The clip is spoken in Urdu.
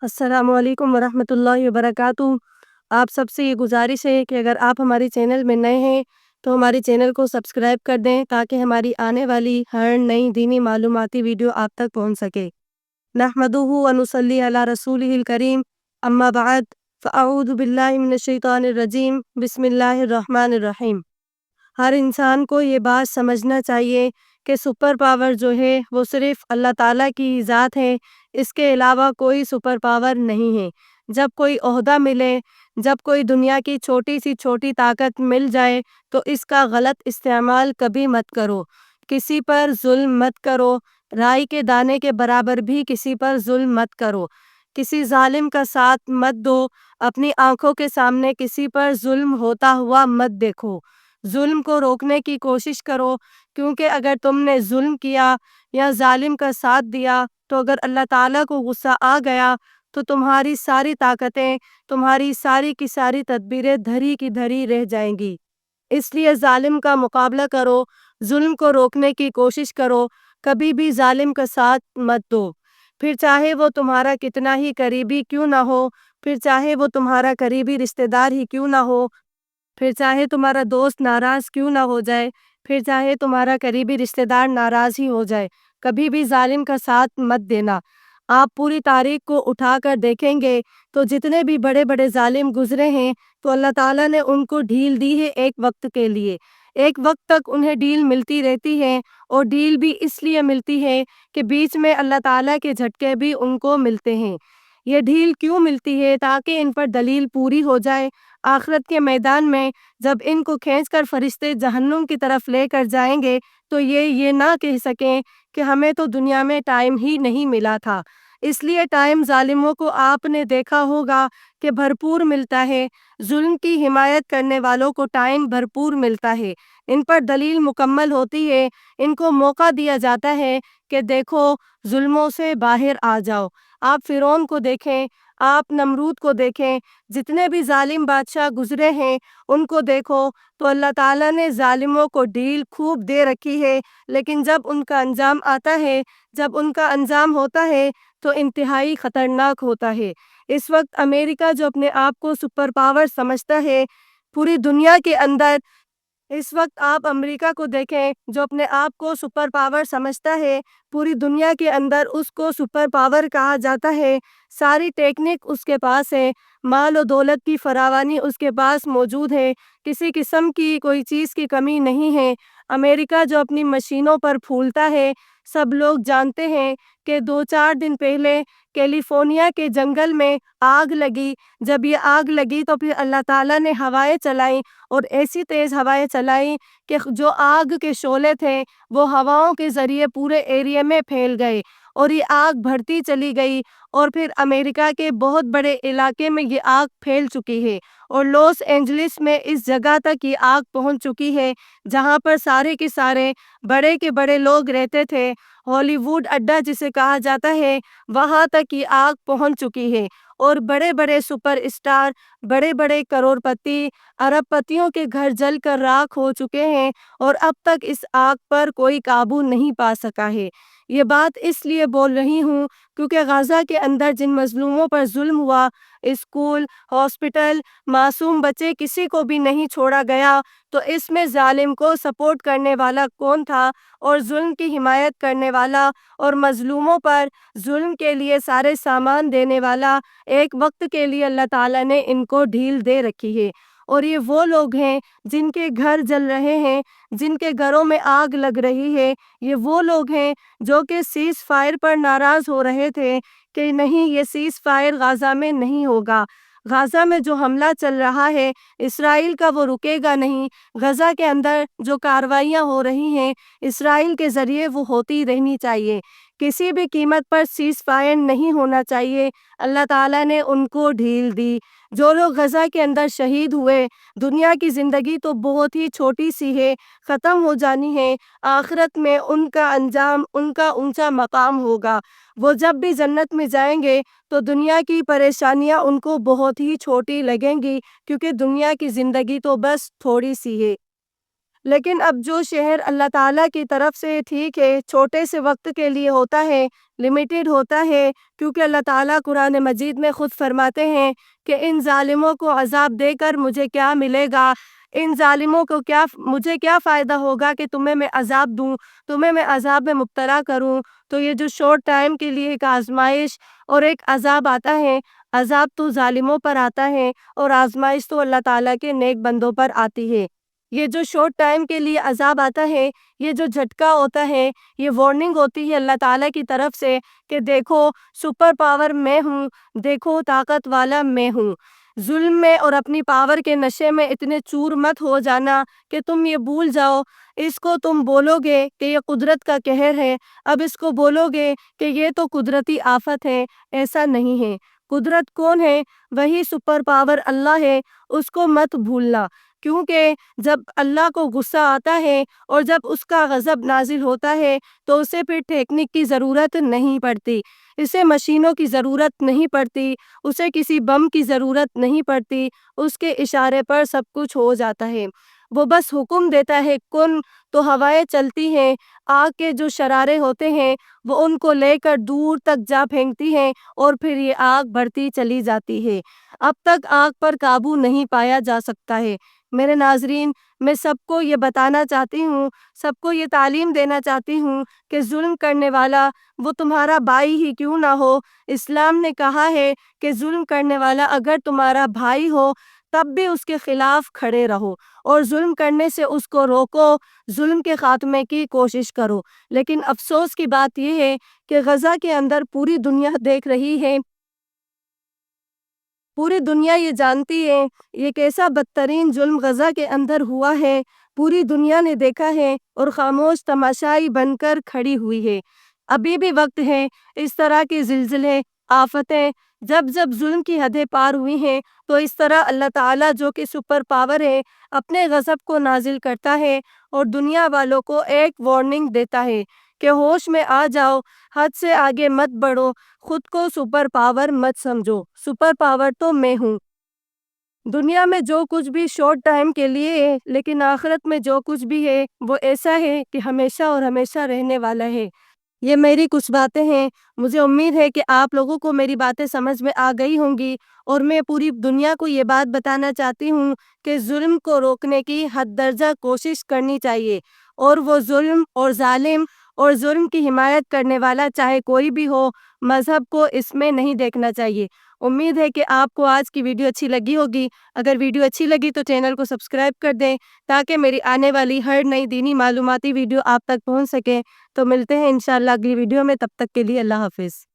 السلام علیکم ورحمۃ اللہ وبرکاتہ۔ آپ سب سے یہ گزارش ہے کہ اگر آپ ہماری چینل میں نئے ہیں تو ہماری چینل کو سبسکرائب کر دیں تاکہ ہماری آنے والی ہر نئی دینی معلوماتی ویڈیو آپ تک پہنچ سکے۔ نحمدہ و نصلی علی رسولہ الکریم، اما بعد فاعوذ باللہ من الشیطان الرجیم، بسم اللہ الرحمن الرحیم۔ ہر انسان کو یہ بات سمجھنا چاہیے کہ سپر پاور جو ہے وہ صرف اللہ تعالیٰ کی ذات ہے، اس کے علاوہ کوئی سپر پاور نہیں ہے۔ جب کوئی عہدہ ملے، جب کوئی دنیا کی چھوٹی سی چھوٹی طاقت مل جائے تو اس کا غلط استعمال کبھی مت کرو، کسی پر ظلم مت کرو، رائی کے دانے کے برابر بھی کسی پر ظلم مت کرو، کسی ظالم کا ساتھ مت دو، اپنی آنکھوں کے سامنے کسی پر ظلم ہوتا ہوا مت دیکھو، ظلم کو روکنے کی کوشش کرو، کیونکہ اگر تم نے ظلم کیا یا ظالم کا ساتھ دیا تو اگر اللہ تعالیٰ کو غصہ آ گیا تو تمہاری ساری طاقتیں، تمہاری ساری کی ساری تدبیریں دھری کی دھری رہ جائیں گی۔ اس لیے ظالم کا مقابلہ کرو، ظلم کو روکنے کی کوشش کرو، کبھی بھی ظالم کا ساتھ مت دو، پھر چاہے وہ تمہارا کتنا ہی قریبی کیوں نہ ہو، پھر چاہے وہ تمہارا قریبی رشتہ دار ہی کیوں نہ ہو، پھر چاہے تمہارا دوست ناراض کیوں نہ ہو جائے، پھر چاہے تمہارا قریبی رشتہ دار ناراض ہی ہو جائے، کبھی بھی ظالم کا ساتھ مت دینا۔ آپ پوری تاریخ کو اٹھا کر دیکھیں گے تو جتنے بھی بڑے بڑے ظالم گزرے ہیں تو اللہ تعالیٰ نے ان کو ڈھیل دی ہے ایک وقت کے لیے، ایک وقت تک انہیں ڈھیل ملتی رہتی ہے، اور ڈھیل بھی اس لیے ملتی ہے کہ بیچ میں اللہ تعالیٰ کے جھٹکے بھی ان کو ملتے ہیں۔ یہ ڈھیل کیوں ملتی ہے؟ تاکہ ان پر دلیل پوری ہو جائے، آخرت کے میدان میں جب ان کو کھینچ کر فرشتے جہنم کی طرف لے کر جائیں گے تو یہ نہ کہہ سکیں کہ ہمیں تو دنیا میں ٹائم ہی نہیں ملا تھا۔ اس لیے ٹائم ظالموں کو آپ نے دیکھا ہوگا کہ بھرپور ملتا ہے، ظلم کی حمایت کرنے والوں کو ٹائم بھرپور ملتا ہے، ان پر دلیل مکمل ہوتی ہے، ان کو موقع دیا جاتا ہے کہ دیکھو ظلموں سے باہر آ جاؤ۔ آپ فرعون کو دیکھیں، آپ نمرود کو دیکھیں، جتنے بھی ظالم بادشاہ گزرے ہیں ان کو دیکھو تو اللہ تعالیٰ نے ظالموں کو ڈھیل خوب دے رکھی ہے، لیکن جب ان کا انجام آتا ہے، جب ان کا انجام ہوتا ہے تو انتہائی خطرناک ہوتا ہے۔ اس وقت امریکہ جو اپنے آپ کو سپر پاور سمجھتا ہے پوری دنیا کے اندر، اس وقت آپ امریکہ کو دیکھیں جو اپنے آپ کو سپر پاور سمجھتا ہے، پوری دنیا کے اندر اس کو سپر پاور کہا جاتا ہے، ساری ٹیکنک اس کے پاس ہے، مال و دولت کی فراوانی اس کے پاس موجود ہے، کسی قسم کی کوئی چیز کی کمی نہیں ہے۔ امریکہ جو اپنی مشینوں پر پھولتا ہے، سب لوگ جانتے ہیں کہ 2-4 دن پہلے کیلیفورنیا کے جنگل میں آگ لگی، جب یہ آگ لگی تو پھر اللہ تعالیٰ نے ہوائیں چلائیں، اور ایسی تیز ہوائیں چلائیں کہ جو آگ کے شعلے تھے وہ ہواؤں کے ذریعے پورے ایریے میں پھیل گئے، اور یہ آگ بڑھتی چلی گئی، اور پھر امریکہ کے بہت بڑے علاقے میں یہ آگ پھیل چکی ہے، اور لاس اینجلس میں اس جگہ تک یہ آگ پہنچ چکی ہے جہاں پر سارے کے سارے بڑے کے بڑے لوگ رہتے تھے، ہالی ووڈ اڈا جسے کہا جاتا ہے، وہاں تک یہ آگ پہنچ چکی ہے، اور بڑے بڑے سپر اسٹار، بڑے بڑے کروڑ پتی، ارب پتیوں کے گھر جل کر راکھ ہو چکے ہیں، اور اب تک اس آگ پر کوئی قابو نہیں پا سکا ہے۔ یہ بات اس لیے بول رہی ہوں کیونکہ غزہ کے اندر جن مظلوموں پر ظلم ہوا، اسکول، ہاسپٹل، معصوم بچے، کسی کو بھی نہیں چھوڑا گیا، تو اس میں ظالم کو سپورٹ کرنے والا کون تھا، اور ظلم کی حمایت کرنے والا اور مظلوموں پر ظلم کے لیے سارے سامان دینے والا، ایک وقت کے لیے اللہ تعالیٰ نے ان کو ڈھیل دے رکھی ہے، اور یہ وہ لوگ ہیں جن کے گھر جل رہے ہیں، جن کے گھروں میں آگ لگ رہی ہے، یہ وہ لوگ ہیں جو کہ سیز فائر پر ناراض ہو رہے تھے کہ نہیں، یہ سیز فائر غزہ میں نہیں ہوگا، غزہ میں جو حملہ چل رہا ہے اسرائیل کا وہ رکے گا نہیں، غزہ کے اندر جو کارروائیاں ہو رہی ہیں اسرائیل کے ذریعے وہ ہوتی رہنی چاہیے، کسی بھی قیمت پر سیز فائر نہیں ہونا چاہیے۔ اللہ تعالیٰ نے ان کو ڈھیل دی۔ جو لوگ غزہ کے اندر شہید ہوئے، دنیا کی زندگی تو بہت ہی چھوٹی سی ہے، ختم ہو جانی ہے، آخرت میں ان کا انجام، ان کا اونچا مقام ہوگا، وہ جب بھی جنت میں جائیں گے تو دنیا کی پریشانیاں ان کو بہت ہی چھوٹی لگیں گی، کیونکہ دنیا کی زندگی تو بس تھوڑی سی ہے۔ لیکن اب جو شہر اللہ تعالیٰ کی طرف سے ٹھیک ہے چھوٹے سے وقت کے لیے ہوتا ہے، لمیٹڈ ہوتا ہے، کیونکہ اللہ تعالیٰ قرآن مجید میں خود فرماتے ہیں کہ ان ظالموں کو عذاب دے کر مجھے کیا ملے گا، ان ظالموں کو مجھے کیا فائدہ ہوگا کہ تمہیں میں عذاب دوں، تمہیں میں عذاب میں مبتلا کروں۔ تو یہ جو شارٹ ٹائم کے لیے ایک آزمائش اور ایک عذاب آتا ہے، عذاب تو ظالموں پر آتا ہے اور آزمائش تو اللہ تعالیٰ کے نیک بندوں پر آتی ہے۔ یہ جو شارٹ ٹائم کے لیے عذاب آتا ہے، یہ جو جھٹکا ہوتا ہے، یہ وارننگ ہوتی ہے اللہ تعالیٰ کی طرف سے کہ دیکھو سپر پاور میں ہوں، دیکھو طاقت والا میں ہوں۔ ظلم میں اور اپنی پاور کے نشے میں اتنے چور مت ہو جانا کہ تم یہ بھول جاؤ، اس کو تم بولو گے کہ یہ قدرت کا قہر ہے، اب اس کو بولو گے کہ یہ تو قدرتی آفت ہے۔ ایسا نہیں ہے۔ قدرت کون ہے؟ وہی سپر پاور اللہ ہے، اس کو مت بھولنا، کیونکہ جب اللہ کو غصہ آتا ہے اور جب اس کا غضب نازل ہوتا ہے تو اسے پھر ٹیکنک کی ضرورت نہیں پڑتی، اسے مشینوں کی ضرورت نہیں پڑتی، اسے کسی بم کی ضرورت نہیں پڑتی، اس کے اشارے پر سب کچھ ہو جاتا ہے۔ وہ بس حکم دیتا ہے کن، تو ہوائیں چلتی ہیں، آگ کے جو شرارے ہوتے ہیں وہ ان کو لے کر دور تک جا پھینکتی ہیں اور پھر یہ آگ بڑھتی چلی جاتی ہے۔ اب تک آگ پر قابو نہیں پایا جا سکتا ہے۔ میرے ناظرین، میں سب کو یہ بتانا چاہتی ہوں، سب کو یہ تعلیم دینا چاہتی ہوں کہ ظلم کرنے والا وہ تمہارا بھائی ہی کیوں نہ ہو، اسلام نے کہا ہے کہ ظلم کرنے والا اگر تمہارا بھائی ہو تب بھی اس کے خلاف کھڑے رہو اور ظلم کرنے سے اس کو روکو، ظلم کے خاتمے کی کوشش کرو۔ لیکن افسوس کی بات یہ ہے کہ غزہ کے اندر پوری دنیا دیکھ رہی ہے، پوری دنیا یہ جانتی ہے یہ کیسا بدترین ظلم غزہ کے اندر ہوا ہے، پوری دنیا نے دیکھا ہے اور خاموش تماشائی بن کر کھڑی ہوئی ہے۔ ابھی بھی وقت ہے، اس طرح کے زلزلے، آفتیں جب جب ظلم کی حدیں پار ہوئی ہیں تو اس طرح اللہ تعالیٰ جو کہ سپر پاور ہے اپنے غضب کو نازل کرتا ہے اور دنیا والوں کو ایک وارننگ دیتا ہے کہ ہوش میں آ جاؤ، حد سے آگے مت بڑھو، خود کو سپر پاور مت سمجھو، سپر پاور تو میں ہوں۔ دنیا میں جو کچھ بھی شارٹ ٹائم کے لیے ہے، لیکن آخرت میں جو کچھ بھی ہے وہ ایسا ہے کہ ہمیشہ اور ہمیشہ رہنے والا ہے۔ یہ میری کچھ باتیں ہیں، مجھے امید ہے کہ آپ لوگوں کو میری باتیں سمجھ میں آ گئی ہوں گی، اور میں پوری دنیا کو یہ بات بتانا چاہتی ہوں کہ ظلم کو روکنے کی حد درجہ کوشش کرنی چاہیے، اور وہ ظلم اور ظالم اور ظلم کی حمایت کرنے والا چاہے کوئی بھی ہو، مذہب کو اس میں نہیں دیکھنا چاہیے۔ امید ہے کہ آپ کو آج کی ویڈیو اچھی لگی ہوگی۔ اگر ویڈیو اچھی لگی تو چینل کو سبسکرائب کر دیں تاکہ میری آنے والی ہر نئی دینی معلوماتی ویڈیو آپ تک پہنچ سکے۔ تو ملتے ہیں انشاءاللہ اگلی ویڈیو میں، تب تک کے لیے اللہ حافظ۔